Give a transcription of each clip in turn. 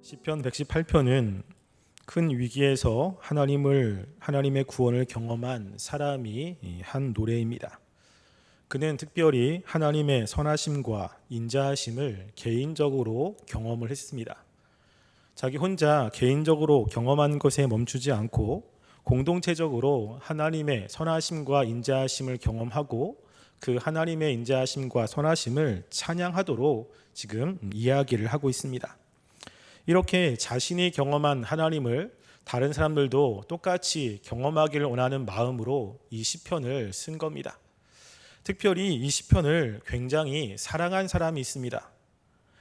시편 118편은 큰 위기에서 하나님의 구원을 경험한 사람이 한 노래입니다. 그는 특별히 하나님의 선하심과 인자하심을 개인적으로 경험을 했습니다. 자기 혼자 개인적으로 경험한 것에 멈추지 않고 공동체적으로 하나님의 선하심과 인자하심을 경험하고 그 하나님의 인자하심과 선하심을 찬양하도록 지금 이야기를 하고 있습니다. 이렇게 자신이 경험한 하나님을 다른 사람들도 똑같이 경험하기를 원하는 마음으로 이 시편을 쓴 겁니다. 특별히 이 시편을 굉장히 사랑한 사람이 있습니다.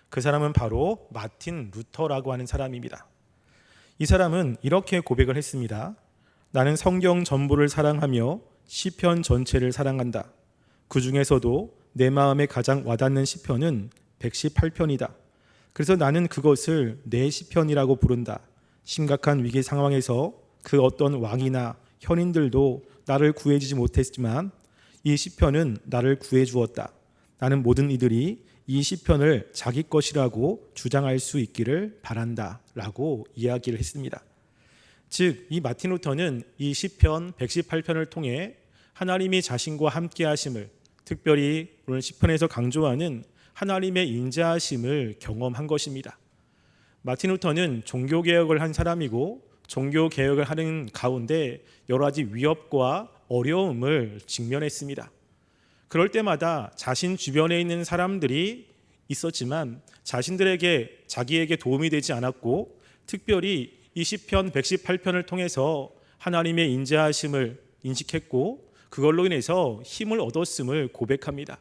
그 사람은 바로 마틴 루터라고 하는 사람입니다. 이 사람은 이렇게 고백을 했습니다. 나는 성경 전부를 사랑하며 시편 전체를 사랑한다. 그 중에서도 내 마음에 가장 와닿는 시편은 118편이다. 그래서 나는 그것을 내 시편이라고 부른다. 심각한 위기 상황에서 그 어떤 왕이나 현인들도 나를 구해주지 못했지만 이 시편은 나를 구해 주었다. 나는 모든 이들이 이 시편을 자기 것이라고 주장할 수 있기를 바란다 라고 이야기를 했습니다. 즉, 이 마틴 루터는 이 시편 118편을 통해 하나님이 자신과 함께 하심을, 특별히 오늘 시편에서 강조하는 하나님의 인자하심을 경험한 것입니다. 마틴 루터는 종교개혁을 한 사람이고 종교개혁을 하는 가운데 여러 가지 위협과 어려움을 직면했습니다. 그럴 때마다 자신 주변에 있는 사람들이 있었지만 자기에게 도움이 되지 않았고, 특별히 이 시편 118편을 통해서 하나님의 인자하심을 인식했고 그걸로 인해서 힘을 얻었음을 고백합니다.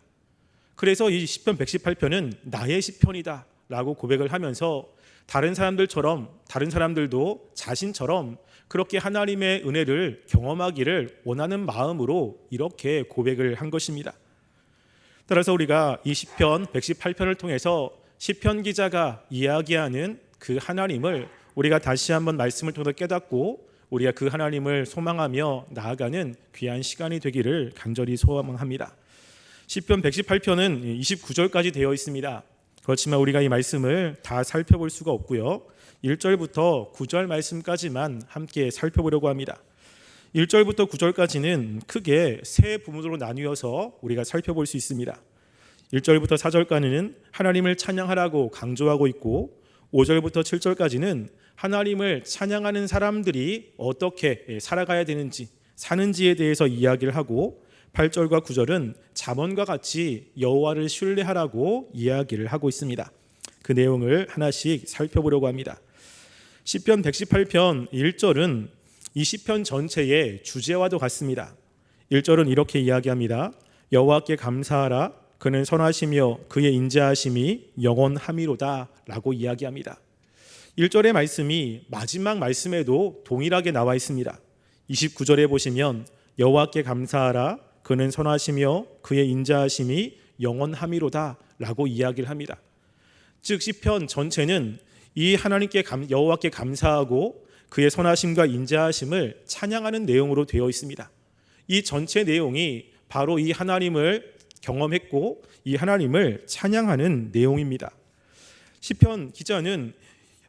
그래서 이 시편 118편은 나의 시편이다 라고 고백을 하면서 다른 사람들도 자신처럼 그렇게 하나님의 은혜를 경험하기를 원하는 마음으로 이렇게 고백을 한 것입니다. 따라서 우리가 이 시편 118편을 통해서 시편 기자가 이야기하는 그 하나님을 우리가 다시 한번 말씀을 통해 깨닫고 우리가 그 하나님을 소망하며 나아가는 귀한 시간이 되기를 간절히 소망합니다. 시편 118편은 29절까지 되어 있습니다. 그렇지만 우리가 이 말씀을 다 살펴볼 수가 없고요. 1절부터 9절 말씀까지만 함께 살펴보려고 합니다. 1절부터 9절까지는 크게 세 부분으로 나뉘어서 우리가 살펴볼 수 있습니다. 1절부터 4절까지는 하나님을 찬양하라고 강조하고 있고, 5절부터 7절까지는 하나님을 찬양하는 사람들이 어떻게 살아가야 되는지, 사는지에 대해서 이야기를 하고, 8절과 9절은 잠언과 같이 여호와를 신뢰하라고 이야기를 하고 있습니다. 그 내용을 하나씩 살펴보려고 합니다. 시편 118편 1절은 이 시편 전체의 주제와도 같습니다. 1절은 이렇게 이야기합니다. 여호와께 감사하라. 그는 선하시며 그의 인자하심이 영원함이로다 라고 이야기합니다. 1절의 말씀이 마지막 말씀에도 동일하게 나와 있습니다. 29절에 보시면 여호와께 감사하라. 그는 선하시며 그의 인자하심이 영원함이로다 라고 이야기를 합니다. 즉 시편 전체는 이 하나님께 여호와께 감사하고 그의 선하심과 인자하심을 찬양하는 내용으로 되어 있습니다. 이 전체 내용이 바로 이 하나님을 경험했고 이 하나님을 찬양하는 내용입니다. 시편 기자는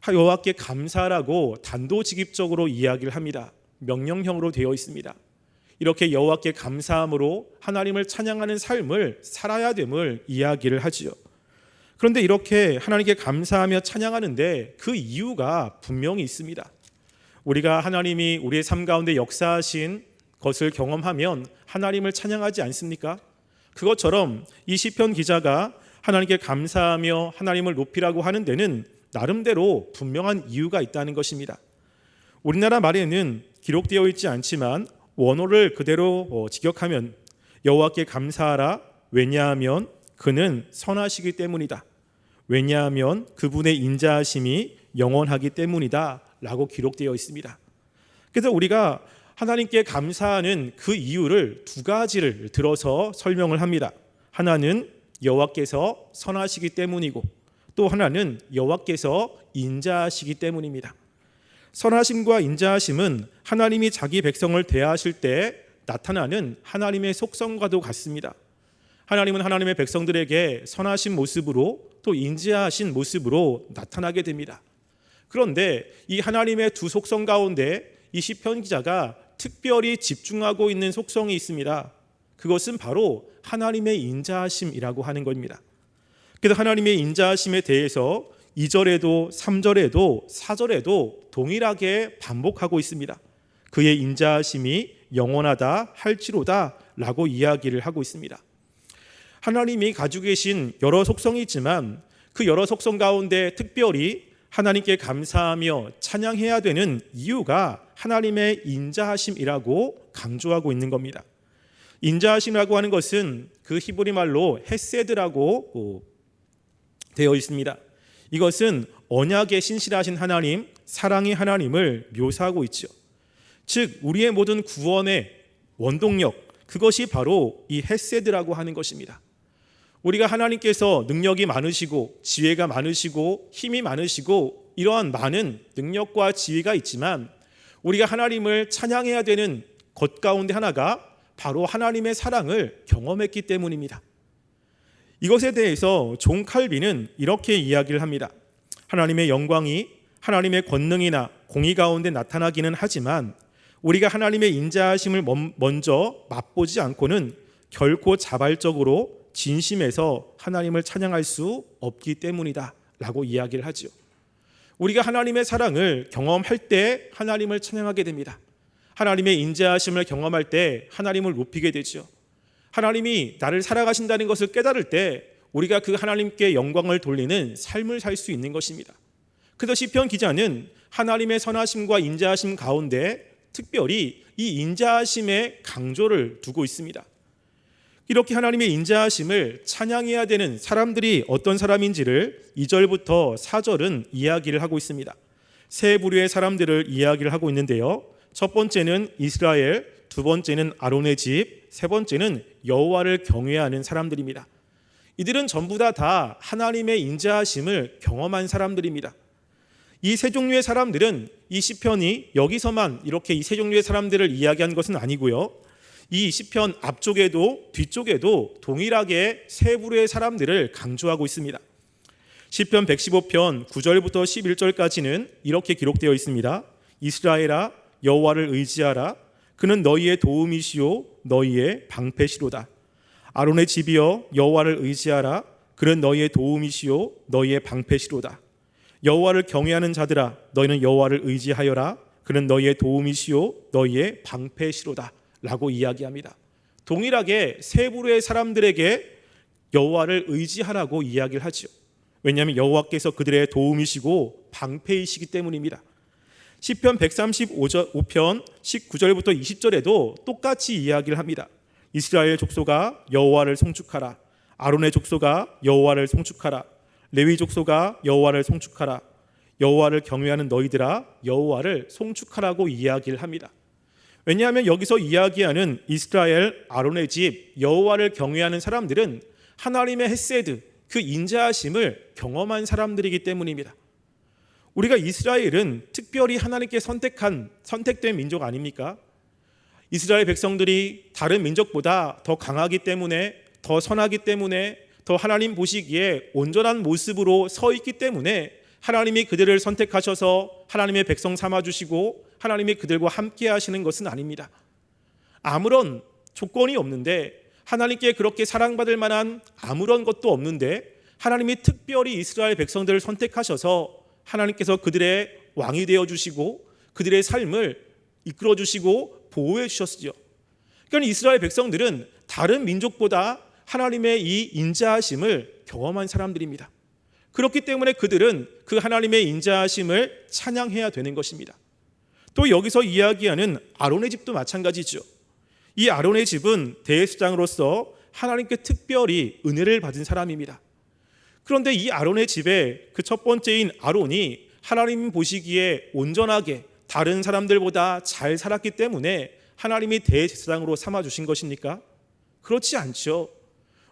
여호와께 감사라고 단도직입적으로 이야기를 합니다. 명령형으로 되어 있습니다. 이렇게 여호와께 감사함으로 하나님을 찬양하는 삶을 살아야 됨을 이야기를 하지요. 그런데 이렇게 하나님께 감사하며 찬양하는데 그 이유가 분명히 있습니다. 우리가 하나님이 우리의 삶 가운데 역사하신 것을 경험하면 하나님을 찬양하지 않습니까? 그것처럼 이 시편 기자가 하나님께 감사하며 하나님을 높이라고 하는 데는 나름대로 분명한 이유가 있다는 것입니다. 우리나라 말에는 기록되어 있지 않지만 원어를 그대로 직역하면 여호와께 감사하라. 왜냐하면 그는 선하시기 때문이다. 왜냐하면 그분의 인자하심이 영원하기 때문이다 라고 기록되어 있습니다. 그래서 우리가 하나님께 감사하는 그 이유를 두 가지를 들어서 설명을 합니다. 하나는 여호와께서 선하시기 때문이고, 또 하나는 여호와께서 인자하시기 때문입니다. 선하심과 인자하심은 하나님이 자기 백성을 대하실 때 나타나는 하나님의 속성과도 같습니다. 하나님은 하나님의 백성들에게 선하신 모습으로 또 인자하신 모습으로 나타나게 됩니다. 그런데 이 하나님의 두 속성 가운데 이 시편 기자가 특별히 집중하고 있는 속성이 있습니다. 그것은 바로 하나님의 인자하심이라고 하는 겁니다. 그래서 하나님의 인자하심에 대해서 2절에도 3절에도 4절에도 동일하게 반복하고 있습니다. 그의 인자하심이 영원하다 할지로다 라고 이야기를 하고 있습니다. 하나님이 가지고 계신 여러 속성이 있지만 그 여러 속성 가운데 특별히 하나님께 감사하며 찬양해야 되는 이유가 하나님의 인자하심이라고 강조하고 있는 겁니다. 인자하심이라고 하는 것은 그 히브리 말로 헤세드라고 되어 있습니다. 이것은 언약에 신실하신 하나님, 사랑의 하나님을 묘사하고 있죠. 즉 우리의 모든 구원의 원동력, 그것이 바로 이 헤세드라고 하는 것입니다. 우리가 하나님께서 능력이 많으시고 지혜가 많으시고 힘이 많으시고 이러한 많은 능력과 지혜가 있지만 우리가 하나님을 찬양해야 되는 것 가운데 하나가 바로 하나님의 사랑을 경험했기 때문입니다. 이것에 대해서 존 칼빈은 이렇게 이야기를 합니다. 하나님의 영광이 하나님의 권능이나 공의 가운데 나타나기는 하지만 우리가 하나님의 인자하심을 먼저 맛보지 않고는 결코 자발적으로 진심에서 하나님을 찬양할 수 없기 때문이다 라고 이야기를 하죠. 우리가 하나님의 사랑을 경험할 때 하나님을 찬양하게 됩니다. 하나님의 인자하심을 경험할 때 하나님을 높이게 되죠. 하나님이 나를 살아가신다는 것을 깨달을 때 우리가 그 하나님께 영광을 돌리는 삶을 살 수 있는 것입니다. 그래서 시편 기자는 하나님의 선하심과 인자하심 가운데 특별히 이 인자하심의 강조를 두고 있습니다. 이렇게 하나님의 인자하심을 찬양해야 되는 사람들이 어떤 사람인지를 2절부터 4절은 이야기를 하고 있습니다. 세 부류의 사람들을 이야기를 하고 있는데요. 첫 번째는 이스라엘, 두 번째는 아론의 집, 세 번째는 여호와를 경외하는 사람들입니다. 이들은 전부 다 하나님의 인자하심을 경험한 사람들입니다. 이 세 종류의 사람들은 이 시편이 여기서만 이렇게 이 세 종류의 사람들을 이야기한 것은 아니고요. 이 시편 앞쪽에도 뒤쪽에도 동일하게 세 부류의 사람들을 강조하고 있습니다. 시편 115편 9절부터 11절까지는 이렇게 기록되어 있습니다. 이스라엘아 여호와를 의지하라. 그는 너희의 도움이시요 너희의 방패시로다. 아론의 집이여 여호와를 의지하라. 그는 너희의 도움이시요 너희의 방패시로다. 여호와를 경외하는 자들아 너희는 여호와를 의지하여라. 그는 너희의 도움이시요 너희의 방패시로다 라고 이야기합니다. 동일하게 세 부류의 사람들에게 여호와를 의지하라고 이야기를 하죠. 왜냐하면 여호와께서 그들의 도움이시고 방패이시기 때문입니다. 시편 135편 19절부터 20절에도 똑같이 이야기를 합니다. 이스라엘 족속아 여호와를 송축하라. 아론의 족속아 여호와를 송축하라. 레위 족속아 여호와를 송축하라. 여호와를 경외하는 너희들아 여호와를 송축하라고 이야기를 합니다. 왜냐하면 여기서 이야기하는 이스라엘, 아론의 집, 여호와를 경외하는 사람들은 하나님의 헤세드, 그 인자하심을 경험한 사람들이기 때문입니다. 우리가 이스라엘은 특별히 하나님께 선택된 민족 아닙니까? 이스라엘 백성들이 다른 민족보다 더 강하기 때문에, 더 선하기 때문에, 더 하나님 보시기에 온전한 모습으로 서 있기 때문에 하나님이 그들을 선택하셔서 하나님의 백성 삼아주시고 하나님이 그들과 함께 하시는 것은 아닙니다. 아무런 조건이 없는데, 하나님께 그렇게 사랑받을 만한 아무런 것도 없는데 하나님이 특별히 이스라엘 백성들을 선택하셔서 하나님께서 그들의 왕이 되어주시고 그들의 삶을 이끌어주시고 보호해 주셨죠. 그러니까 이스라엘 백성들은 다른 민족보다 하나님의 이 인자하심을 경험한 사람들입니다. 그렇기 때문에 그들은 그 하나님의 인자하심을 찬양해야 되는 것입니다. 또 여기서 이야기하는 아론의 집도 마찬가지죠. 이 아론의 집은 대제사장으로서 하나님께 특별히 은혜를 받은 사람입니다. 그런데 이 아론의 집에 그 첫 번째인 아론이 하나님 보시기에 온전하게 다른 사람들보다 잘 살았기 때문에 하나님이 대제사장으로 삼아주신 것입니까? 그렇지 않죠.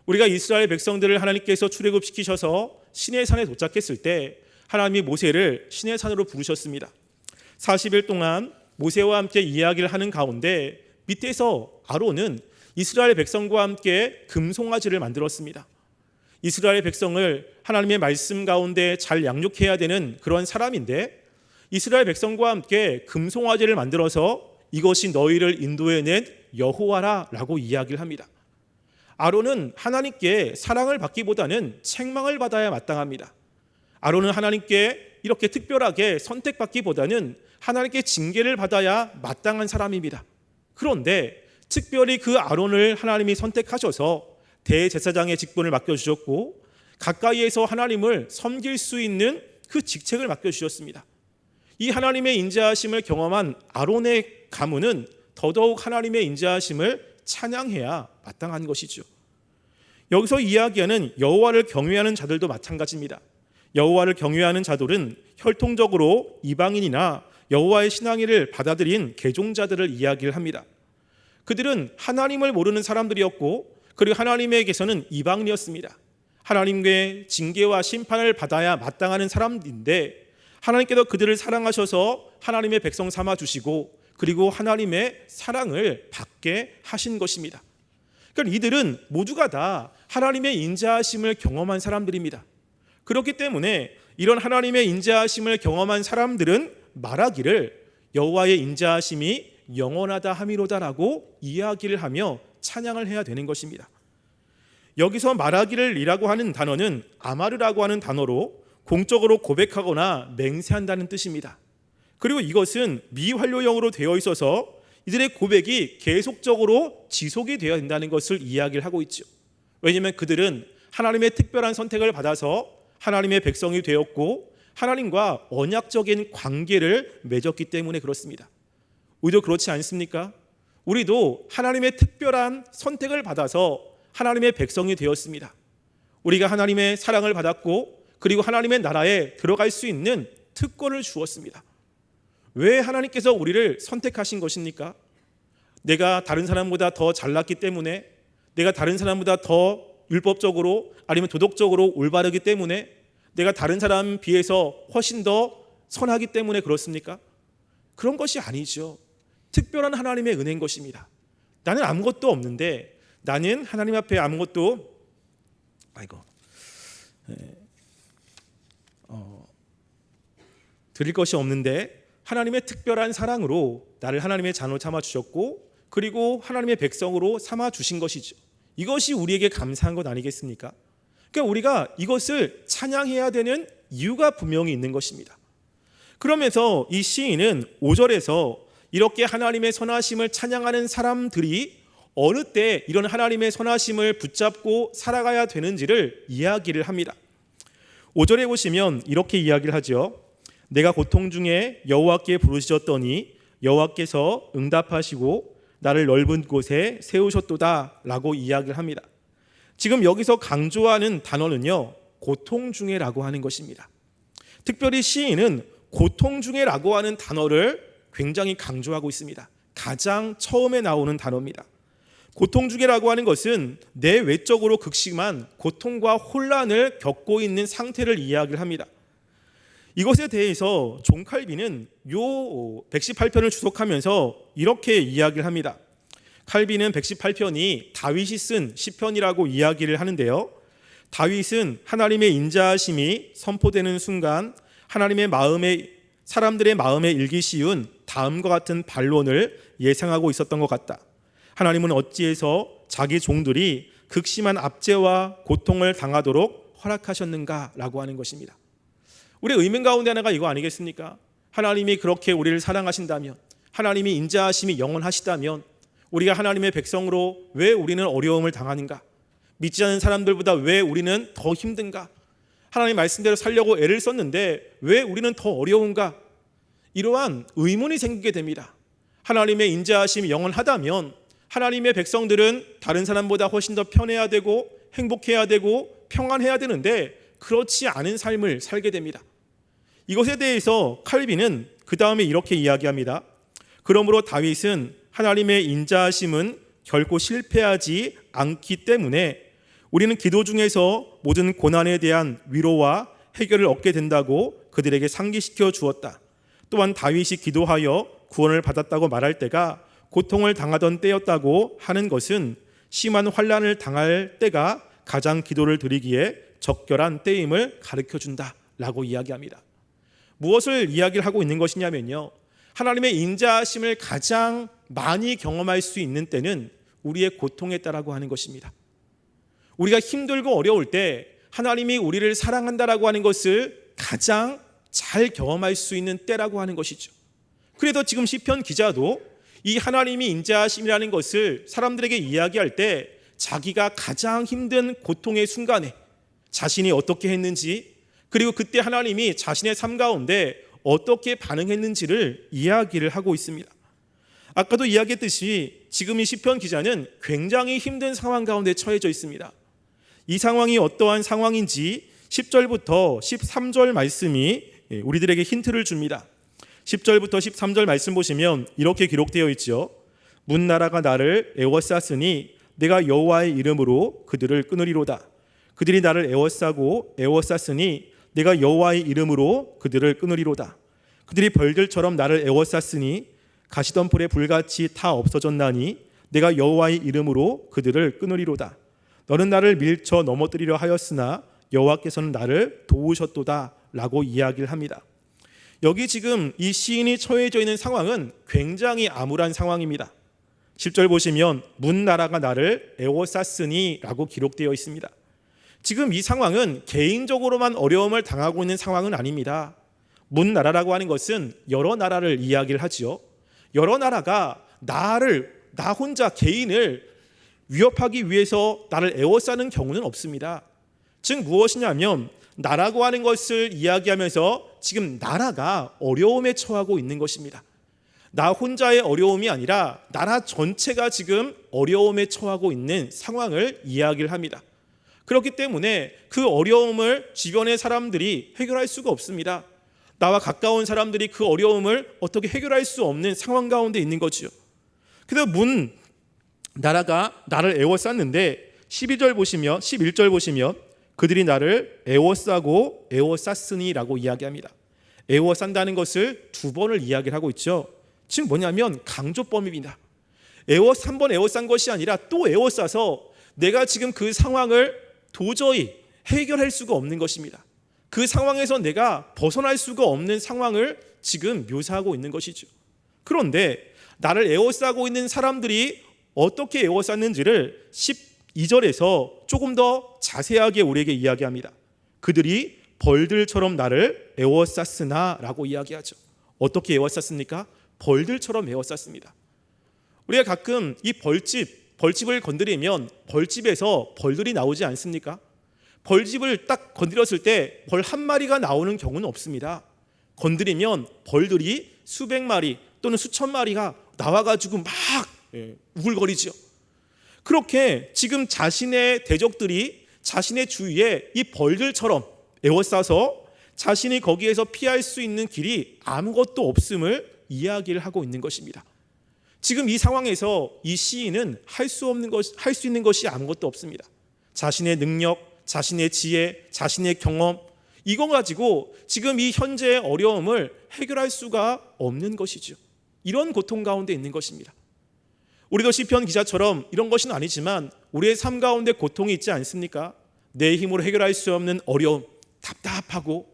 우리가 이스라엘 백성들을 하나님께서 출애굽시키셔서 시내산에 도착했을 때 하나님이 모세를 시내산으로 부르셨습니다. 40일 동안 모세와 함께 이야기를 하는 가운데 밑에서 아론은 이스라엘 백성과 함께 금송아지를 만들었습니다. 이스라엘 백성을 하나님의 말씀 가운데 잘 양육해야 되는 그런 사람인데 이스라엘 백성과 함께 금송아지를 만들어서 이것이 너희를 인도해낸 여호와라 라고 이야기를 합니다. 아론은 하나님께 사랑을 받기보다는 책망을 받아야 마땅합니다. 아론은 하나님께 이렇게 특별하게 선택받기보다는 하나님께 징계를 받아야 마땅한 사람입니다. 그런데 특별히 그 아론을 하나님이 선택하셔서 대제사장의 직분을 맡겨주셨고 가까이에서 하나님을 섬길 수 있는 그 직책을 맡겨주셨습니다. 이 하나님의 인자하심을 경험한 아론의 가문은 더더욱 하나님의 인자하심을 찬양해야 마땅한 것이죠. 여기서 이야기하는 여호와를 경외하는 자들도 마찬가지입니다. 여호와를 경외하는 자들은 혈통적으로 이방인이나 여호와의 신앙의를 받아들인 개종자들을 이야기를 합니다. 그들은 하나님을 모르는 사람들이었고 그리고 하나님에게서는 이방인이었습니다. 하나님의 징계와 심판을 받아야 마땅한 사람인데 하나님께서 그들을 사랑하셔서 하나님의 백성 삼아 주시고 그리고 하나님의 사랑을 받게 하신 것입니다. 그러니까 이들은 모두가 다 하나님의 인자하심을 경험한 사람들입니다. 그렇기 때문에 이런 하나님의 인자하심을 경험한 사람들은 말하기를 여호와의 인자하심이 영원하다 함이로다라고 이야기를 하며 찬양을 해야 되는 것입니다. 여기서 말하기를이라고 하는 단어는 아마르라고 하는 단어로 공적으로 고백하거나 맹세한다는 뜻입니다. 그리고 이것은 미완료형으로 되어 있어서 이들의 고백이 계속적으로 지속이 되어야 된다는 것을 이야기를 하고 있죠. 왜냐하면 그들은 하나님의 특별한 선택을 받아서 하나님의 백성이 되었고 하나님과 언약적인 관계를 맺었기 때문에 그렇습니다. 우리도 그렇지 않습니까? 우리도 하나님의 특별한 선택을 받아서 하나님의 백성이 되었습니다. 우리가 하나님의 사랑을 받았고 그리고 하나님의 나라에 들어갈 수 있는 특권을 주었습니다. 왜 하나님께서 우리를 선택하신 것입니까? 내가 다른 사람보다 더 잘났기 때문에, 내가 다른 사람보다 더 율법적으로 아니면 도덕적으로 올바르기 때문에, 내가 다른 사람 비해서 훨씬 더 선하기 때문에 그렇습니까? 그런 것이 아니죠. 특별한 하나님의 은혜인 것입니다. 나는 아무것도 없는데, 나는 하나님 앞에 아무것도 드릴 것이 없는데 하나님의 특별한 사랑으로 나를 하나님의 자녀로 삼아 주셨고 그리고 하나님의 백성으로 삼아 주신 것이죠. 이것이 우리에게 감사한 것 아니겠습니까? 그러니까 우리가 이것을 찬양해야 되는 이유가 분명히 있는 것입니다. 그러면서 이 시인은 5절에서 이렇게 하나님의 선하심을 찬양하는 사람들이 어느 때 이런 하나님의 선하심을 붙잡고 살아가야 되는지를 이야기를 합니다. 5절에 보시면 이렇게 이야기를 하죠. 내가 고통 중에 여호와께 부르짖었더니 여호와께서 응답하시고 나를 넓은 곳에 세우셨도다 라고 이야기를 합니다. 지금 여기서 강조하는 단어는요, 고통 중에라고 하는 것입니다. 특별히 시인은 고통 중에라고 하는 단어를 굉장히 강조하고 있습니다. 가장 처음에 나오는 단어입니다. 고통 중에라고 하는 것은 내 외적으로 극심한 고통과 혼란을 겪고 있는 상태를 이야기를 합니다. 이것에 대해서 존 칼빈은 요 118편을 주석하면서 이렇게 이야기를 합니다. 칼빈은 118편이 다윗이 쓴 시편이라고 이야기를 하는데요. 다윗은 하나님의 인자하심이 선포되는 순간 사람들의 마음에 일기 쉬운 다음과 같은 반론을 예상하고 있었던 것 같다. 하나님은 어찌해서 자기 종들이 극심한 압제와 고통을 당하도록 허락하셨는가 라고 하는 것입니다. 우리의 의문 가운데 하나가 이거 아니겠습니까? 하나님이 그렇게 우리를 사랑하신다면, 하나님이 인자하심이 영원하시다면 우리가 하나님의 백성으로 왜 우리는 어려움을 당하는가? 믿지 않는 사람들보다 왜 우리는 더 힘든가? 하나님 말씀대로 살려고 애를 썼는데 왜 우리는 더 어려운가? 이러한 의문이 생기게 됩니다. 하나님의 인자하심이 영원하다면 하나님의 백성들은 다른 사람보다 훨씬 더 편해야 되고 행복해야 되고 평안해야 되는데 그렇지 않은 삶을 살게 됩니다. 이것에 대해서 칼빈은 그 다음에 이렇게 이야기합니다. 그러므로 다윗은 하나님의 인자하심은 결코 실패하지 않기 때문에 우리는 기도 중에서 모든 고난에 대한 위로와 해결을 얻게 된다고 그들에게 상기시켜 주었다. 또한 다윗이 기도하여 구원을 받았다고 말할 때가 고통을 당하던 때였다고 하는 것은 심한 환난을 당할 때가 가장 기도를 드리기에 적절한 때임을 가르쳐준다라고 이야기합니다. 무엇을 이야기를 하고 있는 것이냐면요, 하나님의 인자하심을 가장 많이 경험할 수 있는 때는 우리의 고통에 따라고 하는 것입니다. 우리가 힘들고 어려울 때 하나님이 우리를 사랑한다라고 하는 것을 가장 잘 경험할 수 있는 때라고 하는 것이죠. 그래서 지금 시편 기자도 이 하나님이 인자하심이라는 것을 사람들에게 이야기할 때 자기가 가장 힘든 고통의 순간에 자신이 어떻게 했는지, 그리고 그때 하나님이 자신의 삶 가운데 어떻게 반응했는지를 이야기를 하고 있습니다. 아까도 이야기했듯이 지금 이 시편 기자는 굉장히 힘든 상황 가운데 처해져 있습니다. 이 상황이 어떠한 상황인지 10절부터 13절 말씀이 우리들에게 힌트를 줍니다. 10절부터 13절 말씀 보시면 이렇게 기록되어 있죠. 문나라가 나를 애워쌌으니 내가 여호와의 이름으로 그들을 끊으리로다. 그들이 나를 애워쌌으니 내가 여호와의 이름으로 그들을 끊으리로다. 그들이 벌들처럼 나를 애워쌌으니 가시덤불에 불같이 타 없어졌나니 내가 여호와의 이름으로 그들을 끊으리로다. 너는 나를 밀쳐 넘어뜨리려 하였으나 여호와께서는 나를 도우셨도다 라고 이야기를 합니다. 여기 지금 이 시인이 처해져 있는 상황은 굉장히 암울한 상황입니다. 10절 보시면 문나라가 나를 애워쌌으니 라고 기록되어 있습니다. 지금 이 상황은 개인적으로만 어려움을 당하고 있는 상황은 아닙니다. 문나라라고 하는 것은 여러 나라를 이야기를 하지요. 여러 나라가 나 혼자 개인을 위협하기 위해서 나를 애워싸는 경우는 없습니다. 즉 무엇이냐면 나라고 하는 것을 이야기하면서 지금 나라가 어려움에 처하고 있는 것입니다. 나 혼자의 어려움이 아니라 나라 전체가 지금 어려움에 처하고 있는 상황을 이야기를 합니다. 그렇기 때문에 그 어려움을 주변의 사람들이 해결할 수가 없습니다. 나와 가까운 사람들이 그 어려움을 어떻게 해결할 수 없는 상황 가운데 있는 거지요. 그래서 나라가 나를 애워쌌는데 11절 보시면 그들이 나를 애워쌌으니 라고 이야기합니다. 애워싼다는 것을 두 번을 이야기를 하고 있죠. 지금 뭐냐면 강조범입니다. 한 번 애워싼 것이 아니라 또 애워싸서 내가 지금 그 상황을 도저히 해결할 수가 없는 것입니다. 그 상황에서 내가 벗어날 수가 없는 상황을 지금 묘사하고 있는 것이죠. 그런데 나를 애워싸고 있는 사람들이 어떻게 애워쌌는지를 12절에서 조금 더 자세하게 우리에게 이야기합니다. 그들이 벌들처럼 나를 애워쌌으나 라고 이야기하죠. 어떻게 애워쌌습니까? 벌들처럼 애워쌌습니다. 우리가 가끔 이 벌집을 건드리면 벌집에서 벌들이 나오지 않습니까? 벌집을 딱 건드렸을 때 벌 한 마리가 나오는 경우는 없습니다. 건드리면 벌들이 수백 마리 또는 수천 마리가 나와가지고 막 우글거리죠. 그렇게 지금 자신의 대적들이 자신의 주위에 이 벌들처럼 에워싸서 자신이 거기에서 피할 수 있는 길이 아무것도 없음을 이야기를 하고 있는 것입니다. 지금 이 상황에서 이 시인은 할 수 있는 것이 아무것도 없습니다. 자신의 능력, 자신의 지혜, 자신의 경험, 이거 가지고 지금 이 현재의 어려움을 해결할 수가 없는 것이죠. 이런 고통 가운데 있는 것입니다. 우리도 시편 기자처럼 이런 것은 아니지만 우리의 삶 가운데 고통이 있지 않습니까? 내 힘으로 해결할 수 없는 어려움, 답답하고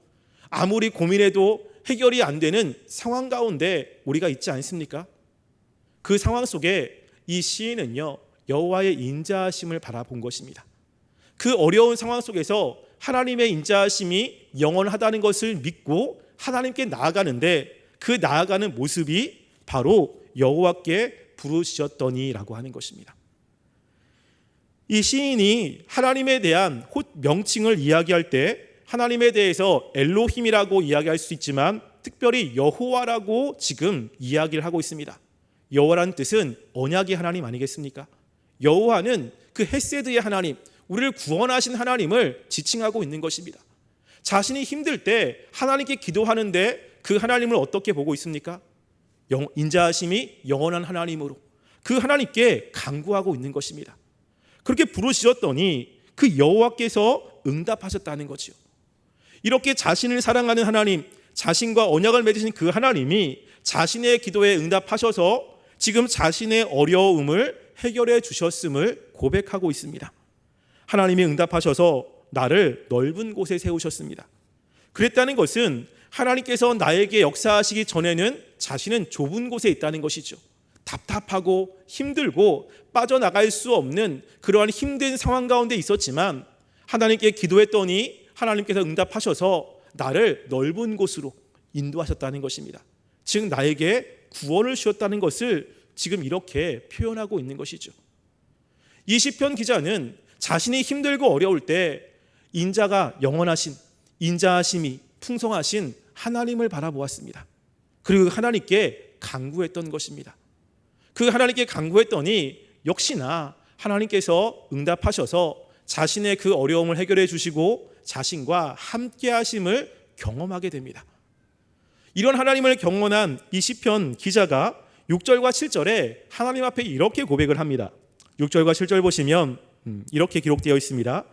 아무리 고민해도 해결이 안 되는 상황 가운데 우리가 있지 않습니까? 그 상황 속에 이 시인은요, 여호와의 인자하심을 바라본 것입니다. 그 어려운 상황 속에서 하나님의 인자하심이 영원하다는 것을 믿고 하나님께 나아가는데 그 나아가는 모습이 바로 여호와께 부르시었더니라고 하는 것입니다. 이 시인이 하나님에 대한 명칭을 이야기할 때 하나님에 대해서 엘로힘이라고 이야기할 수 있지만 특별히 여호와라고 지금 이야기를 하고 있습니다. 여호와라는 뜻은 언약의 하나님 아니겠습니까? 여호와는 그 헤세드의 하나님, 우리를 구원하신 하나님을 지칭하고 있는 것입니다. 자신이 힘들 때 하나님께 기도하는데 그 하나님을 어떻게 보고 있습니까? 인자하심이 영원한 하나님으로 그 하나님께 간구하고 있는 것입니다. 그렇게 부르시었더니 그 여호와께서 응답하셨다는 거죠. 이렇게 자신을 사랑하는 하나님, 자신과 언약을 맺으신 그 하나님이 자신의 기도에 응답하셔서 지금 자신의 어려움을 해결해 주셨음을 고백하고 있습니다. 하나님이 응답하셔서 나를 넓은 곳에 세우셨습니다. 그랬다는 것은 하나님께서 나에게 역사하시기 전에는 자신은 좁은 곳에 있다는 것이죠. 답답하고 힘들고 빠져나갈 수 없는 그러한 힘든 상황 가운데 있었지만 하나님께 기도했더니 하나님께서 응답하셔서 나를 넓은 곳으로 인도하셨다는 것입니다. 즉 나에게 구원을 주셨다는 것을 지금 이렇게 표현하고 있는 것이죠. 이 시편 기자는 자신이 힘들고 어려울 때 인자가 영원하신, 인자하심이 풍성하신 하나님을 바라보았습니다. 그리고 하나님께 간구했던 것입니다. 그 하나님께 간구했더니 역시나 하나님께서 응답하셔서 자신의 그 어려움을 해결해 주시고 자신과 함께 하심을 경험하게 됩니다. 이런 하나님을 경험한 이 시편 기자가 6절과 7절에 하나님 앞에 이렇게 고백을 합니다. 6절과 7절 보시면 이렇게 기록되어 있습니다.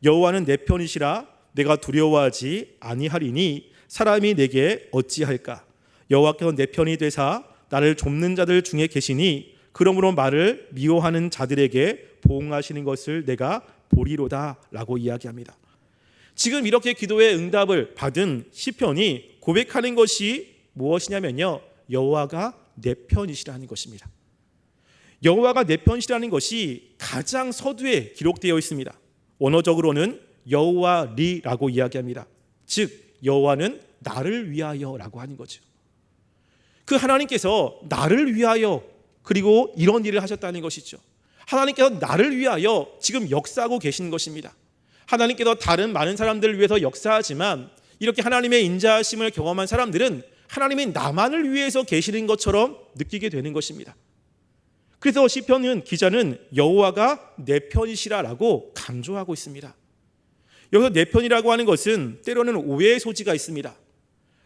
여호와는 내 편이시라 내가 두려워하지 아니하리니 사람이 내게 어찌할까. 여호와께서 내 편이 되사 나를 좁는 자들 중에 계시니 그러므로 말을 미워하는 자들에게 보응하시는 것을 내가 보리로다 라고 이야기합니다. 지금 이렇게 기도의 응답을 받은 시편이 고백하는 것이 무엇이냐면요, 여호와가 내 편이시라는 것입니다. 여호와가 내 편이시라는 것이 가장 서두에 기록되어 있습니다. 원어적으로는 여호와 리라고 이야기합니다. 즉 여호와는 나를 위하여라고 하는 거죠. 그 하나님께서 나를 위하여 그리고 이런 일을 하셨다는 것이죠. 하나님께서 나를 위하여 지금 역사하고 계신 것입니다. 하나님께서 다른 많은 사람들을 위해서 역사하지만 이렇게 하나님의 인자하심을 경험한 사람들은 하나님이 나만을 위해서 계시는 것처럼 느끼게 되는 것입니다. 그래서 시편 기자는 여호와가 내 편이시라라고 강조하고 있습니다. 여기서 내 편이라고 하는 것은 때로는 오해의 소지가 있습니다.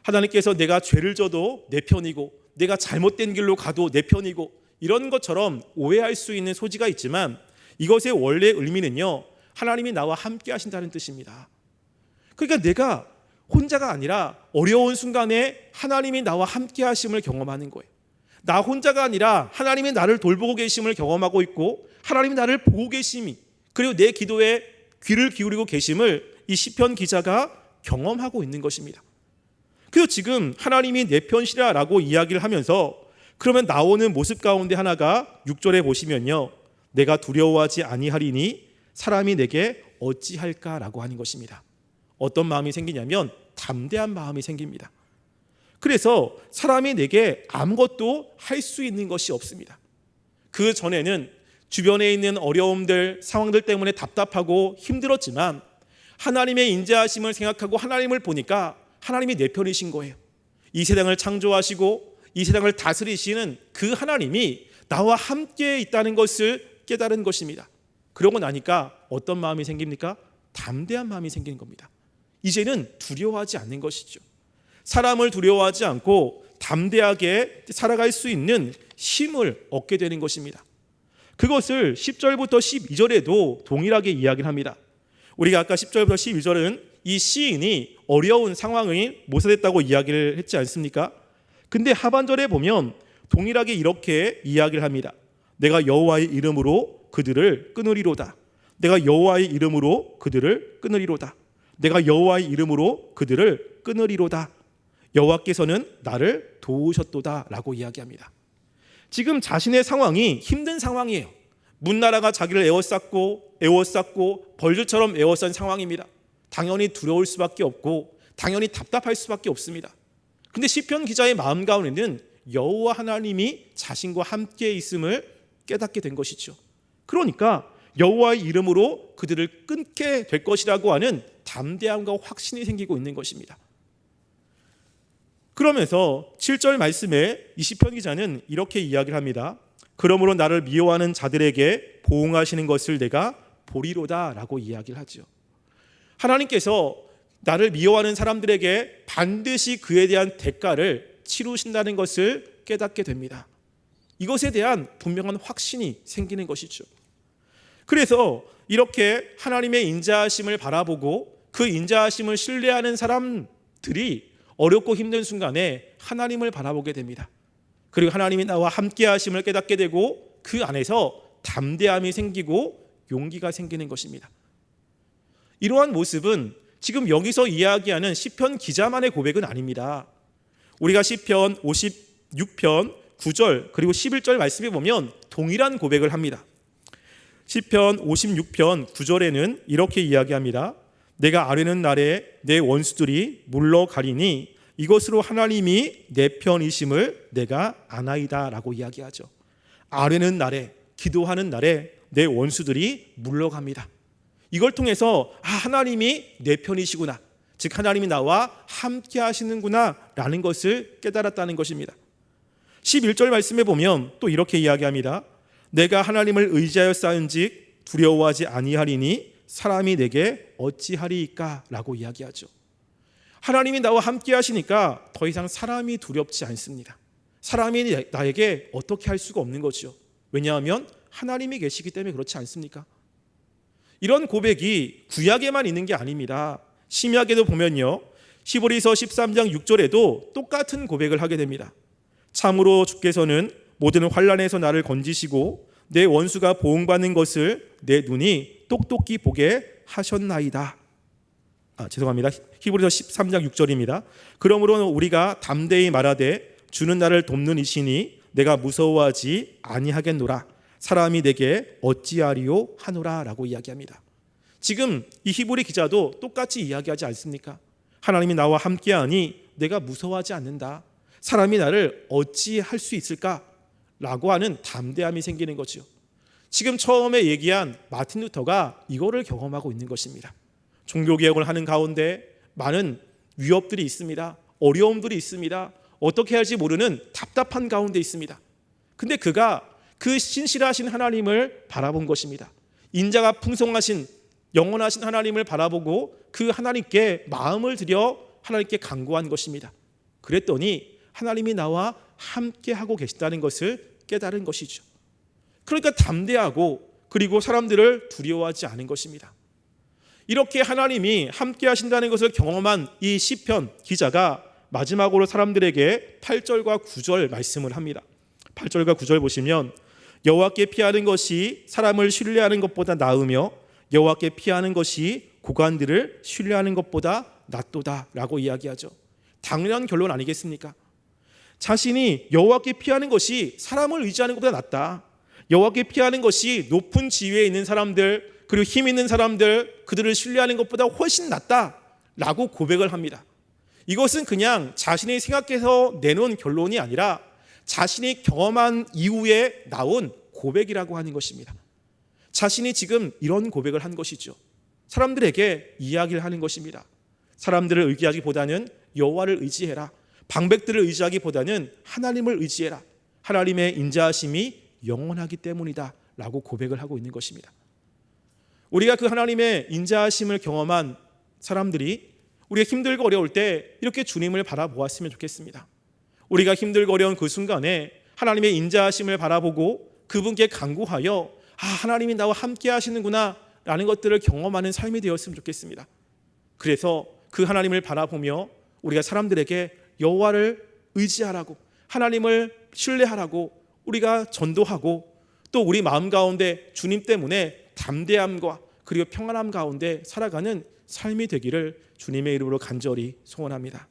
하나님께서 내가 죄를 져도 내 편이고 내가 잘못된 길로 가도 내 편이고 이런 것처럼 오해할 수 있는 소지가 있지만 이것의 원래 의미는요, 하나님이 나와 함께 하신다는 뜻입니다. 그러니까 내가 혼자가 아니라 어려운 순간에 하나님이 나와 함께 하심을 경험하는 거예요. 나 혼자가 아니라 하나님이 나를 돌보고 계심을 경험하고 있고 하나님이 나를 보고 계심이 그리고 내 기도에 귀를 기울이고 계심을 이 시편 기자가 경험하고 있는 것입니다. 그래서 지금 하나님이 내 편이시라라고 이야기를 하면서 그러면 나오는 모습 가운데 하나가 6절에 보시면요, 내가 두려워하지 아니하리니 사람이 내게 어찌할까라고 하는 것입니다. 어떤 마음이 생기냐면 담대한 마음이 생깁니다. 그래서 사람이 내게 아무것도 할 수 있는 것이 없습니다. 그 전에는 주변에 있는 어려움들, 상황들 때문에 답답하고 힘들었지만 하나님의 인자하심을 생각하고 하나님을 보니까 하나님이 내 편이신 거예요. 이 세상을 창조하시고 이 세상을 다스리시는 그 하나님이 나와 함께 있다는 것을 깨달은 것입니다. 그러고 나니까 어떤 마음이 생깁니까? 담대한 마음이 생기는 겁니다. 이제는 두려워하지 않는 것이죠. 사람을 두려워하지 않고 담대하게 살아갈 수 있는 힘을 얻게 되는 것입니다. 그것을 10절부터 12절에도 동일하게 이야기를 합니다. 우리가 아까 10절부터 12절은 이 시인이 어려운 상황이 모사됐다고 이야기를 했지 않습니까? 근데 하반절에 보면 동일하게 이렇게 이야기를 합니다. 내가 여호와의 이름으로 그들을 끊으리로다. 내가 여호와의 이름으로 그들을 끊으리로다. 내가 여호와의 이름으로 그들을 끊으리로다. 여호와께서는 나를 도우셨도다 라고 이야기합니다. 지금 자신의 상황이 힘든 상황이에요. 문나라가 자기를 에워쌌고 벌주처럼 에워싼 상황입니다. 당연히 두려울 수밖에 없고 당연히 답답할 수밖에 없습니다. 근데 시편 기자의 마음 가운데는 여호와 하나님이 자신과 함께 있음을 깨닫게 된 것이죠. 그러니까 여호와의 이름으로 그들을 끊게 될 것이라고 하는 담대함과 확신이 생기고 있는 것입니다. 그러면서 7절 말씀에 이 시편 기자는 이렇게 이야기를 합니다. 그러므로 나를 미워하는 자들에게 보응하시는 것을 내가 보리로다 라고 이야기를 하죠. 하나님께서 나를 미워하는 사람들에게 반드시 그에 대한 대가를 치르신다는 것을 깨닫게 됩니다. 이것에 대한 분명한 확신이 생기는 것이죠. 그래서 이렇게 하나님의 인자하심을 바라보고 그 인자하심을 신뢰하는 사람들이 어렵고 힘든 순간에 하나님을 바라보게 됩니다. 그리고 하나님이 나와 함께 하심을 깨닫게 되고 그 안에서 담대함이 생기고 용기가 생기는 것입니다. 이러한 모습은 지금 여기서 이야기하는 시편 기자만의 고백은 아닙니다. 우리가 시편 56편 9절 그리고 11절 말씀에 보면 동일한 고백을 합니다. 시편 56편 9절에는 이렇게 이야기합니다. 내가 아뢰는 날에 내 원수들이 물러가리니 이것으로 하나님이 내 편이심을 내가 아나이다 라고 이야기하죠. 아뢰는 날에, 기도하는 날에 내 원수들이 물러갑니다. 이걸 통해서 하나님이 내 편이시구나, 즉 하나님이 나와 함께 하시는구나 라는 것을 깨달았다는 것입니다. 11절 말씀에 보면 또 이렇게 이야기합니다. 내가 하나님을 의지하여 쌓은즉 두려워하지 아니하리니 사람이 내게 어찌하리이까 라고 이야기하죠. 하나님이 나와 함께 하시니까 더 이상 사람이 두렵지 않습니다. 사람이 나에게 어떻게 할 수가 없는 거죠. 왜냐하면 하나님이 계시기 때문에 그렇지 않습니까? 이런 고백이 구약에만 있는 게 아닙니다. 신약에도 보면요, 히브리서 13장 6절에도 똑같은 고백을 하게 됩니다. 참으로 주께서는 모든 환난에서 나를 건지시고 내 원수가 보응받는 것을 내 눈이 똑똑히 보게 하셨나이다. 죄송합니다. 히브리서 13장 6절입니다. 그러므로 우리가 담대히 말하되 주는 나를 돕는 이시니 내가 무서워하지 아니하겠노라. 사람이 내게 어찌하리요 하노라 라고 이야기합니다. 지금 이 히브리 기자도 똑같이 이야기하지 않습니까? 하나님이 나와 함께하니 내가 무서워하지 않는다. 사람이 나를 어찌할 수 있을까? 라고 하는 담대함이 생기는 거죠. 지금 처음에 얘기한 마틴 루터가 이거를 경험하고 있는 것입니다. 종교개혁을 하는 가운데 많은 위협들이 있습니다. 어려움들이 있습니다. 어떻게 할지 모르는 답답한 가운데 있습니다. 근데 그가 그 신실하신 하나님을 바라본 것입니다. 인자가 풍성하신 영원하신 하나님을 바라보고 그 하나님께 마음을 들여 하나님께 간구한 것입니다. 그랬더니 하나님이 나와 함께 하고 계시다는 것을 깨달은 것이죠. 그러니까 담대하고 그리고 사람들을 두려워하지 않은 것입니다. 이렇게 하나님이 함께 하신다는 것을 경험한 이 시편 기자가 마지막으로 사람들에게 8절과 9절 말씀을 합니다. 8절과 9절 보시면 여호와께 피하는 것이 사람을 신뢰하는 것보다 나으며 여호와께 피하는 것이 고관들을 신뢰하는 것보다 낫도다 라고 이야기하죠. 당연한 결론 아니겠습니까? 자신이 여호와께 피하는 것이 사람을 의지하는 것보다 낫다. 여호와께 피하는 것이 높은 지위에 있는 사람들 그리고 힘 있는 사람들 그들을 신뢰하는 것보다 훨씬 낫다 라고 고백을 합니다. 이것은 그냥 자신이 생각해서 내놓은 결론이 아니라 자신이 경험한 이후에 나온 고백이라고 하는 것입니다. 자신이 지금 이런 고백을 한 것이죠. 사람들에게 이야기를 하는 것입니다. 사람들을 의지하기보다는 여호와를 의지해라. 방백들을 의지하기보다는 하나님을 의지해라. 하나님의 인자하심이 영원하기 때문이다 라고 고백을 하고 있는 것입니다. 우리가 그 하나님의 인자하심을 경험한 사람들이 우리가 힘들고 어려울 때 이렇게 주님을 바라보았으면 좋겠습니다. 우리가 힘들고 어려운 그 순간에 하나님의 인자하심을 바라보고 그분께 간구하여 하나님이 나와 함께 하시는구나 라는 것들을 경험하는 삶이 되었으면 좋겠습니다. 그래서 그 하나님을 바라보며 우리가 사람들에게 여호와를 의지하라고 하나님을 신뢰하라고 우리가 전도하고 또 우리 마음 가운데 주님 때문에 담대함과 그리고 평안함 가운데 살아가는 삶이 되기를 주님의 이름으로 간절히 소원합니다.